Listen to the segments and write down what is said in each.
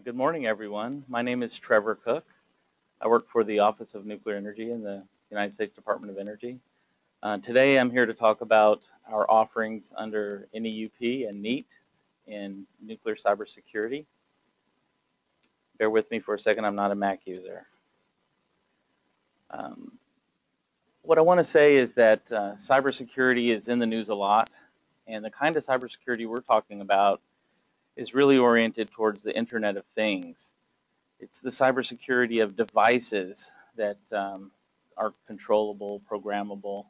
Good morning, everyone. My name is Trevor Cook. I work for the Office of Nuclear Energy in the United States Department of Energy. Today, I'm here to talk about our offerings under NEUP and NEET in nuclear cybersecurity. Bear with me for a second. I'm not a Mac user. What I want to say is that cybersecurity is in the news a lot, and the kind of cybersecurity we're talking about is really oriented towards the Internet of Things. It's the cybersecurity of devices that are controllable, programmable,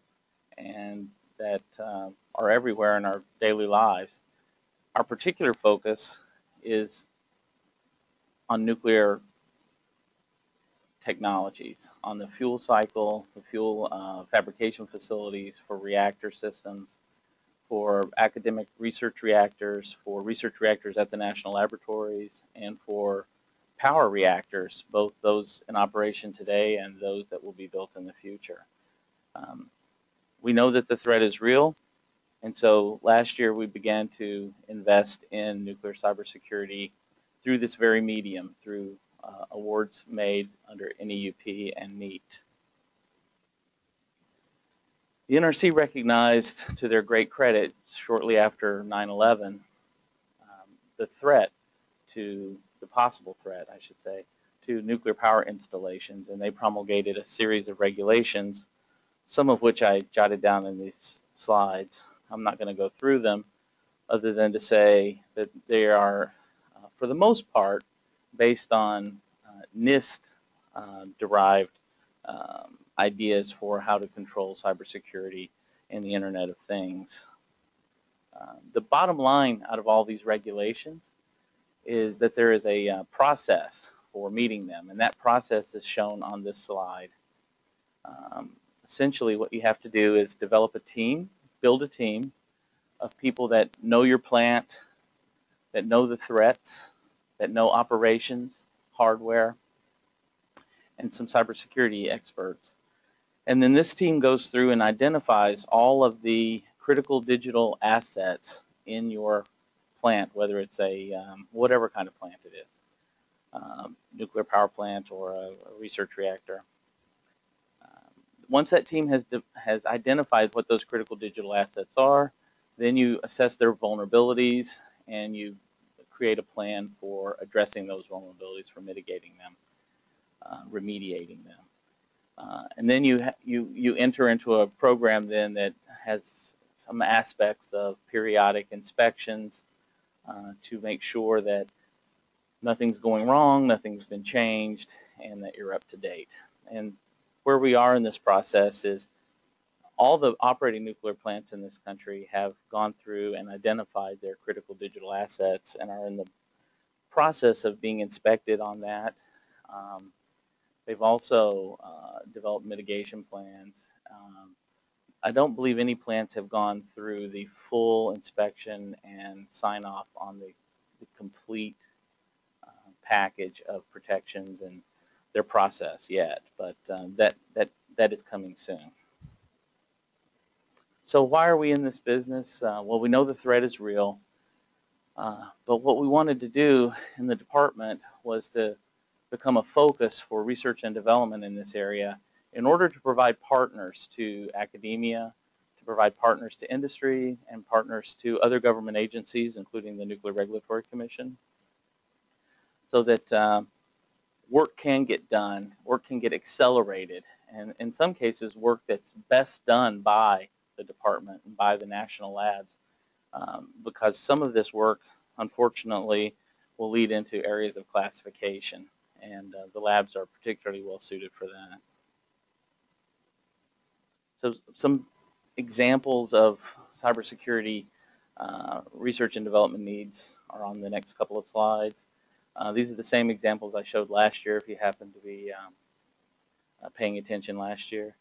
and that are everywhere in our daily lives. Our particular focus is on nuclear technologies, on the fuel cycle, the fuel fabrication facilities for reactor systems, for academic research reactors, for research reactors at the national laboratories, and for power reactors, both those in operation today and those that will be built in the future. We know that the threat is real, and so last year we began to invest in nuclear cybersecurity through this very medium, through awards made under NEUP and NEET. The NRC recognized, to their great credit, shortly after 9/11, the threat to the possible threat, I should say, to nuclear power installations, and they promulgated a series of regulations, some of which I jotted down in these slides. I'm not going to go through them other than to say that they are, for the most part, based on NIST-derived ideas for how to control cybersecurity and the Internet of Things. The bottom line out of all these regulations is that there is a process for meeting them, and that process is shown on this slide. Essentially, what you have to do is develop a team, build a team of people that know your plant, that know the threats, that know operations, hardware, and some cybersecurity experts. And then this team goes through and identifies all of the critical digital assets in your plant, whether it's a whatever kind of plant it is, nuclear power plant or a research reactor. Once that team has identified what those critical digital assets are, then you assess their vulnerabilities and you create a plan for addressing those vulnerabilities, for mitigating them, remediating them. And then you enter into a program then that has some aspects of periodic inspections to make sure that nothing's going wrong, nothing's been changed, and that you're up to date. And where we are in this process is all the operating nuclear plants in this country have gone through and identified their critical digital assets and are in the process of being inspected on that. They've also developed mitigation plans. I don't believe any plants have gone through the full inspection and sign off on the complete package of protections and their process yet, but that is coming soon. So why are we in this business? Well, we know the threat is real, but what we wanted to do in the department was to become a focus for research and development in this area in order to provide partners to academia, to provide partners to industry, and partners to other government agencies, including the Nuclear Regulatory Commission, so that work can get done, work can get accelerated, and in some cases, work that's best done by the department and by the national labs, because some of this work, unfortunately, will lead into areas of classification, and the labs are particularly well suited for that. So some examples of cybersecurity research and development needs are on the next couple of slides. These are the same examples I showed last year if you happen to be paying attention last year.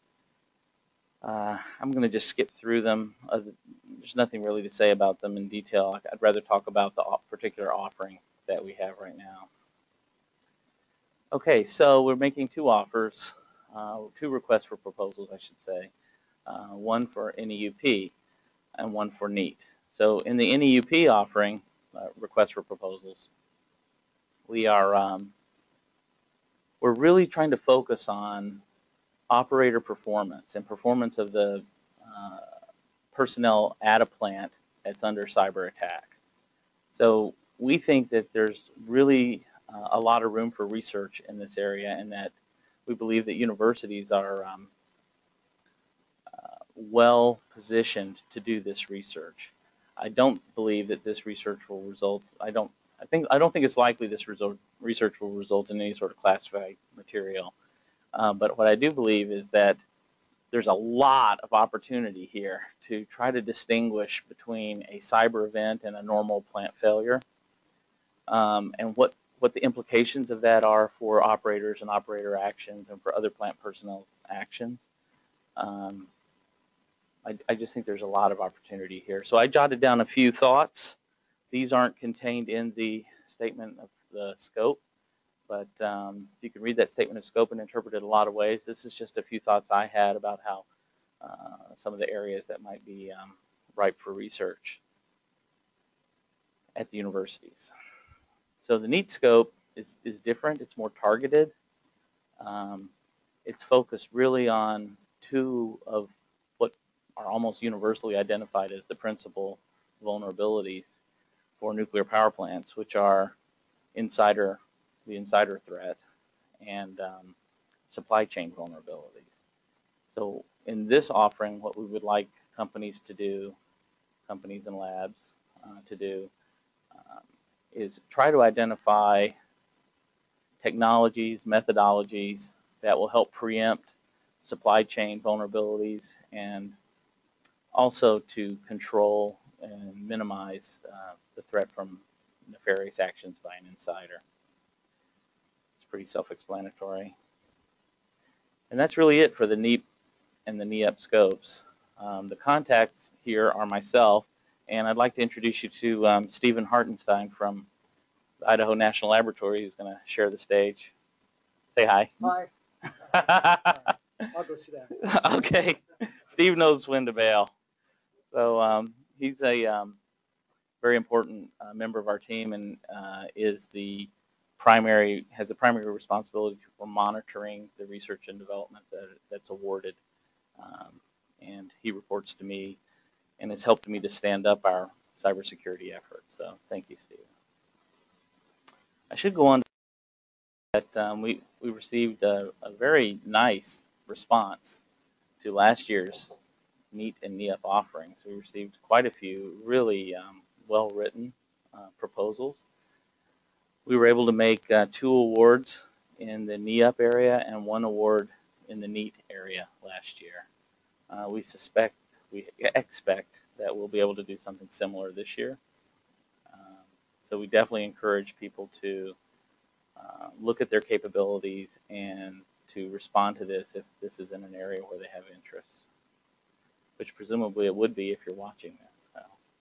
I'm going to just skip through them. There's nothing really to say about them in detail. I'd rather talk about the particular offering that we have right now. Okay, so we're making two offers, two requests for proposals, I should say, one for NEUP and one for NEET. So in the NEUP offering, request for proposals, we're really trying to focus on operator performance and performance of the personnel at a plant that's under cyber attack. So we think that there's really a lot of room for research in this area, and that we believe that universities are well positioned to do this research. I don't believe that this research will result. I don't think it's likely this research will result in any sort of classified material. But what I do believe is that there's a lot of opportunity here to try to distinguish between a cyber event and a normal plant failure, and what the implications of that are for operators and operator actions and for other plant personnel actions. I just think there's a lot of opportunity here. So I jotted down a few thoughts. These aren't contained in the statement of the scope, but you can read that statement of scope and interpret it a lot of ways. This is just a few thoughts I had about how some of the areas that might be ripe for research at the universities. So the NEET scope is different. It's more targeted. It's focused really on two of what are almost universally identified as the principal vulnerabilities for nuclear power plants, which are the insider threat and supply chain vulnerabilities. So in this offering, what we would like companies to do, companies and labs to do, is try to identify technologies, methodologies that will help preempt supply chain vulnerabilities, and also to control and minimize the threat from nefarious actions by an insider. It's pretty self-explanatory. And that's really it for the NEET and the NEEP scopes. The contacts here are myself, and I'd like to introduce you to Stephen Hartenstein from the Idaho National Laboratory, who's going to share the stage. Say hi. Hi. I'll go sit down. Okay. Steve knows when to bail. So he's a very important member of our team, and has the primary responsibility for monitoring the research and development that's awarded. And he reports to me and has helped me to stand up our cybersecurity efforts. So thank you, Steve. I should go on to that we received a very nice response to last year's NEET and NEEP offerings. We received quite a few really well-written proposals. We were able to make 2 awards in the NEEP area and 1 award in the NEET area last year. We expect that we'll be able to do something similar this year. So we definitely encourage people to look at their capabilities and to respond to this if this is in an area where they have interest, which presumably it would be if you're watching this.